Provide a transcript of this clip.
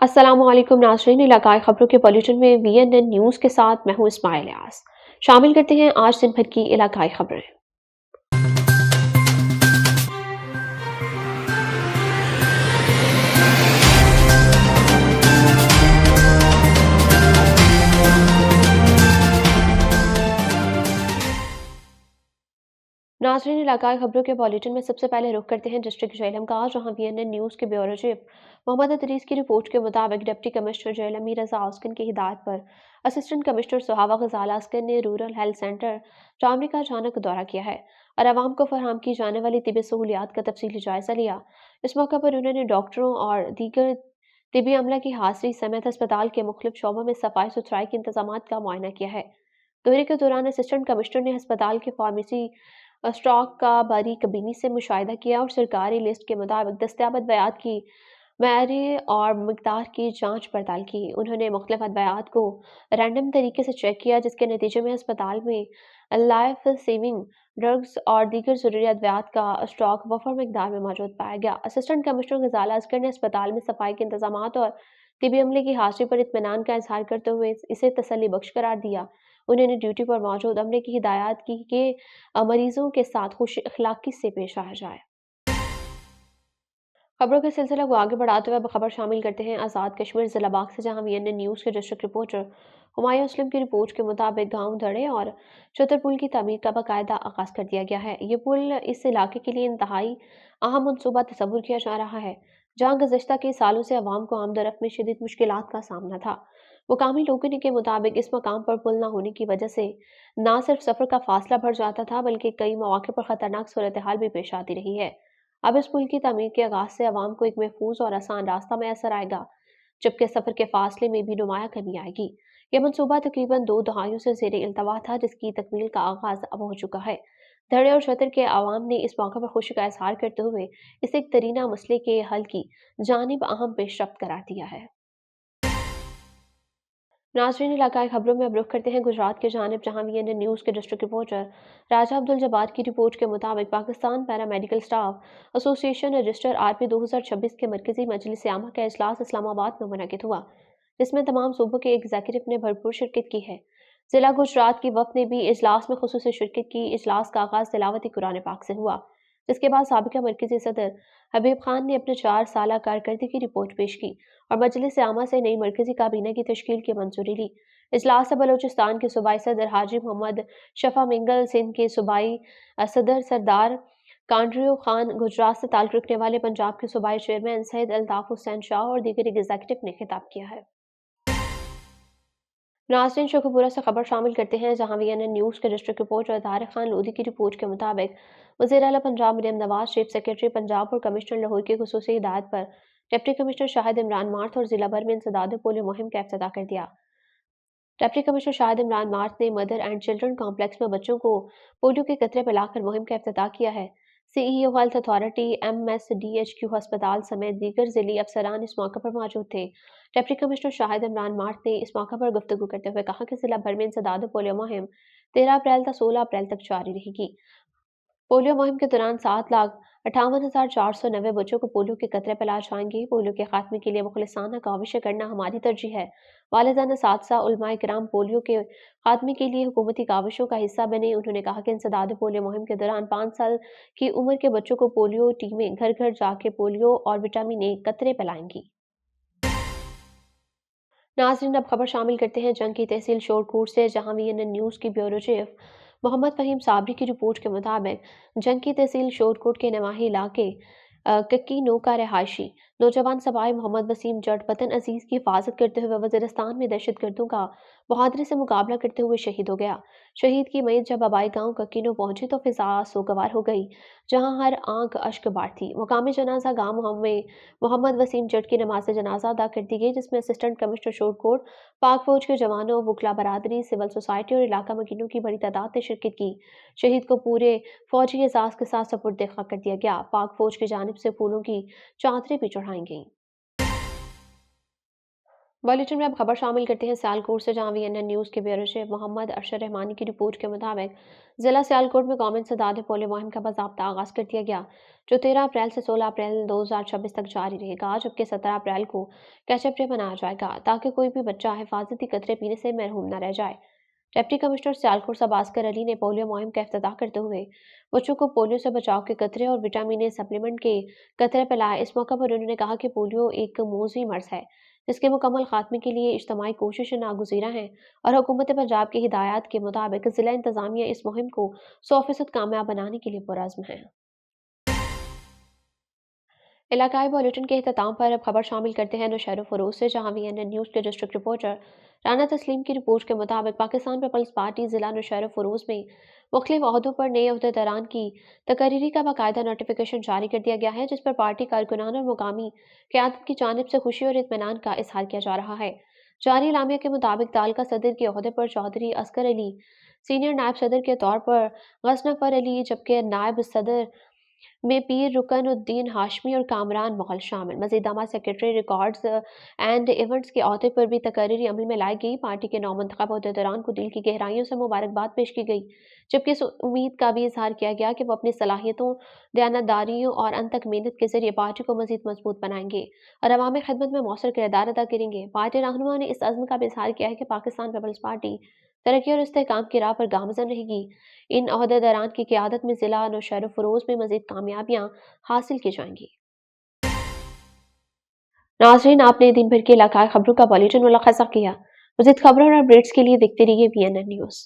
अस्सलामुअलैकुम नाज़रीन, इलाकाई खबरों के बुलेटिन में वीएनएन न्यूज़ के साथ मैं हूँ इस्माइल यास। शामिल करते हैं आज दिन भर की इलाकाई खबरें। नाज़रीन, इलाकाई खबरों के बुलेटिन में सबसे पहले रुख करते हैं डिस्ट्रिक्ट झेलम का, जहां वीएनएन न्यूज़ के ब्यूरो चीफ मोहम्मद इदरीस की रिपोर्ट के मुताबिक डिप्टी कमिश्नर झेलम मीर रज़ा अस्कन की हिदायत पर असिस्टेंट कमिश्नर सुहावा गजाला अस्कन ने रूरल हेल्थ सेंटर टामरी का अचानक दौरा किया है और आवाम को फराहम की जाने वाली तिबी सहूलियात का तफसीली जायजा लिया। इस मौके पर उन्होंने डॉक्टरों और दीगर तिबी अमला की हाजिरी समेत अस्पताल के मुख्तलिफ शोबों में सफाई सुथराई के इंतजाम का मुआयना किया है। दौरे के दौरान असिस्टेंट कमिश्नर ने अस्पताल के फार्मेसी स्टॉक का बारीक बीनी से मुशाहिदा किया और सरकारी लिस्ट के मुताबिक दस्तयाब अद्वियात की मयारी और मिकदार की जांच पड़ताल की। उन्होंने मुख्तलिफ अद्वियात को रैंडम तरीके से चेक किया, जिसके नतीजे में अस्पताल में लाइफ सेविंग ड्रग्स और दीगर ज़रूरी अद्वियात का स्टॉक वफर मिकदार में मौजूद पाया गया। असिस्टेंट कमिश्नर गजाला असगर ने अस्पताल में सफाई के इंतजाम और तिबी अमले की हाजिरी पर इत्मीनान का इजहार करते हुए इसे तसल्ली बख्श करार दिया। उन्होंने ड्यूटी पर मौजूद अमले की हिदायत की कि मरीजों के साथ खुश अखलाकी से पेश आया जाए। खबरों के सिलसिले को आगे बढ़ाते हुए अब खबर शामिल करते हैं आज़ाद कश्मीर जिला बाग से, जहां वीएनएन न्यूज़ के डिस्ट्रिक्ट रिपोर्टर हुमायूं असलम की रिपोर्ट के मुताबिक गांव धड़े और चतर पुल की तमीर का बाकायदा आगाज कर दिया गया है। ये पुल इस इलाके के लिए इंतहाई अहम मनसूबा तस्वुर किया जा रहा है, जहाँ गुज़श्ता कई सालों से अवाम को आमदरफ्त में शदीद मुश्किलात का सामना था। मुकामी लोगों के मुताबिक इस मकाम पर पुल न होने की वजह से न सिर्फ सफ़र का फासला बढ़ जाता था, बल्कि कई मौके पर खतरनाक सूरत हाल भी पेश आती रही है। अब इस पुल की तमीर के आगाज से अवाम को एक महफूज और आसान रास्ता मैसर आएगा, जबकि सफर के फासले में भी नुमाया कमी आएगी। यह मनसूबा तकरीबन 2 दहाइयों से ज़ेर इल्तवा था, जिसकी तकमील का आगाज अब हो चुका है। धड़े और छतर के आवाम ने इस मौके पर खुशी का इजहार करते हुए इसे एक तरीना मसले के हल की जानिब अहम पेशरफ्त करार दिया है। नाज़रीन, इलाकाई खबरों में अब रुख करते हैं गुजरात की जानिब, जहां वीएनएन न्यूज़ के डिस्ट्रिक्ट रिपोर्टर राजा अब्दुल जब्बार की रिपोर्ट के मुताबिक Pakistan para medical staff association register RP 2026 के मरकजी मजलिस आमा का इजलास इस्लामाबाद में मुनक़िद हुआ, जिसमें तमाम सूबों के एग्जीक्यूटिव ने भरपूर शिरकत की है। जिला गुजरात की वफ़द ने भी इजलास में खुसूसी शिरकत की। इजलास का आगाज़ तिलावती कुरान पाक से हुआ, जिसके बाद साबिका मरकजी सदर हबीब खान ने अपने 4 साला कारकर्दगी की रिपोर्ट पेश की और मजलिस आमा से नई मरकजी काबीना की तश्कील की मंजूरी ली। इजलास से बलोचिस्तान के सूबाई सदर हाजी मोहम्मद शफा मिंगल, सिंध के सूबाई सदर सरदार कांड्रियो खान, गुजरात से ताल्लुक़ रखने वाले पंजाब के सूबाई चेयरमैन सैयद अल्ताफ़ हुसैन शाह और दीगर एग्जीक्यूटिव ने खिताब किया है। नाज़रीन, शेखुपुरा से खबर शामिल करते हैं, जहां वीएनएन न्यूज़ के डिस्ट्रिक्ट रिपोर्टर तारिक खान लोधी की रिपोर्ट के मुताबिक वज़ीर आला पंजाब मरियम नवाज, चीफ सेक्रेटरी पंजाब और कमिश्नर लाहौर की खुसूसी हिदायत पर deputy commissioner Shahid Imran math और जिला भर में इंसदाद पोलियो मुहिम का इफ्तिताह कर दिया। Deputy commissioner Shahid Imran math ने मदर एंड चिल्ड्रन कॉम्प्लेक्स में बच्चों को पोलियो के कतरे पिलाकर मुहिम का इफ्तिताह किया है। सीईओ हेल्थ अथॉरिटी, एमएसडीएचक्यू अस्पताल समेत दीगर जिली अफसरान इस मौके पर मौजूद थे। Deputy commissioner Shahid Imran math ने इस मौके पर गुफ्तगू करते हुए कहा कि जिला भर में इंसदाद पोलियो मुहिम 13 अप्रैल से 16 अप्रैल तक जारी रहेगी। पोलियो मुहिम के दौरान 7,58,490 बच्चों को पोलियो के कतरे पिलाए जाएंगे। पोलियो के खात्मे के लिए मुखलिसाना काविशें करना हमारी तरजीह है। वालिदैन सादसा उलमाए किराम पोलियो के खात्मे के लिए हुकूमती काविशों का हिस्सा बने। उन्होंने कहा कि इंसदाद पोलियो मुहिम के दौरान 5 साल की उम्र के बच्चों को पोलियो टीमें घर घर जाके पोलियो और विटामिन ए कतरे पिलाएंगी। नाज़रीन, अब खबर शामिल करते हैं जंग की तहसील शोरकोट से, जहां वीएनएन न्यूज़ की ब्यूरो चीफ मोहम्मद फ़हीम साबरी की रिपोर्ट के मुताबिक जंग की तहसील शोरकोट के नवाही इलाके कक्की नो का रहायशी नौजवान सवाई मोहम्मद वसीम जट वतन अजीज की हिफाजत करते हुए वज़ीरिस्तान में दहशत गर्दों का बहादुरी से मुकाबला करते हुए शहीद हो गया। शहीद की मयत जब आबाई गांव कक्की नो पहुंची तो फिजा सोगवार हो गई, जहां हर आंख अश्क बार थी। मुकामी जनाजा गांव में मोहम्मद वसीम जट की नमाज जनाजा अदा कर दी गई, जिसमें असिस्टेंट कमिश्नर शोरकोट, पाक फौज के जवानों, वकला बरादरी, सिविल सोसाइटी और इलाका मकीनों की बड़ी तादाद ने शिरकत की। शहीद को पूरे फौजी एजाज के साथ सपुर्द खाक कर दिया गया। पाक फौज की जानिब से फूलों की चादरें भी चढ़ाई गईं। बुलेटिन में अब खबर शामिल करते हैं सियालकोट से, जहां वीएनएन न्यूज़ के ब्यूरो चीफ मोहम्मद अरशद रहमानी की रिपोर्ट के मुताबिक जिला सियालकोट में गवर्नमेंट से दादे पोलियो मुहिम का बाज़ाब्ता आगाज़ कर दिया गया, जो 13 अप्रैल से 16 अप्रैल 2026 तक जारी रहेगा, जबकि 17 अप्रैल को कैचअप डे मनाया जाएगा, ताकि कोई भी बच्चा हिफाजती कतरे पीने से महरूम न रह जाए। डिप्टी कमिश्नर सियालकोट सबास्कर अली ने पोलियो मुहिम का इफ्तिताह करते हुए बच्चों को पोलियो से बचाव के कतरे और विटामिन ए सप्लीमेंट के कतरे पिलाए। इस मौके पर उन्होंने कहा कि पोलियो एक मौजी मर्ज है, जिसके मुकम्मल खात्मे के लिए इज्तमाही कोशिशें नागुज़ीरा हैं, और हुकूमत पंजाब की हिदायत के मुताबिक ज़िला इंतज़ामिया इस मुहिम को 100% कामयाब बनाने के लिए पुरअज़्म है। इलाकाई बुलेटिन के अख्ताम पर अब खबर शामिल करते हैं नौशहर फरोज से, जहां वीएनएन न्यूज़ के डिस्ट्रिक्ट रिपोर्टर राना तस्लीम की रिपोर्ट के मुताबिक पाकिस्तान पीपल्स पार्टी जिला नौशहर फरोज में मुख्तलिफ ओहदों पर नए अहदेदारान की तकरीरी का बाकायदा नोटिफिकेशन जारी कर दिया गया है, जिस पर पार्टी कारकुनान और मुकामी क़यादत की जानिब से खुशी और इत्मीनान का इजहार किया जा रहा है। जारी इलामिया के मुताबिक तालका सदर के ओहदे पर चौधरी असगर अली, सीनियर नायब सदर के तौर पर गजनफर अली, जबकि नायब सदर में पीर रुकनुद्दीन हाशमी और कामरान मुगल शामिल। मज़ीद दामाद सेक्रेटरी रिकॉर्ड्स एंड इवेंट्स के अहदे पर भी तकरीरी अमल में लाई गई। पार्टी के नौमंतखब अहदेदारान को दिल की गहराइयों से मुबारकबाद पेश की गई, जबकि इस उम्मीद का भी इजहार किया गया कि वो अपनी सलाहियतों, दयानतदारियों और अनथक मेहनत के जरिए पार्टी को मजीद मजबूत बनाएंगे और अवामी खिदमत में मौसर किरदार अदा करेंगे। पार्टी रहनुमा ने इस अज़्म का भी इजहार किया है कि पाकिस्तान पीपल्स पार्टी तरक्की और इस्तेहकाम की राह पर गामज़न रहेगी। इन ओहदेदारान की क़यादत में ज़िला नौशहर फ़रोज़ में मज़ीद कामयाबियाँ हासिल की जाएँगी। नाज़रीन, आपने दिन भर की इलाकाई खबरों का बुलेटिन मुलाख़ज़ा किया। मज़ीद खबरों और अपडेट्स के लिए देखते रहिए वीएनएन न्यूज़।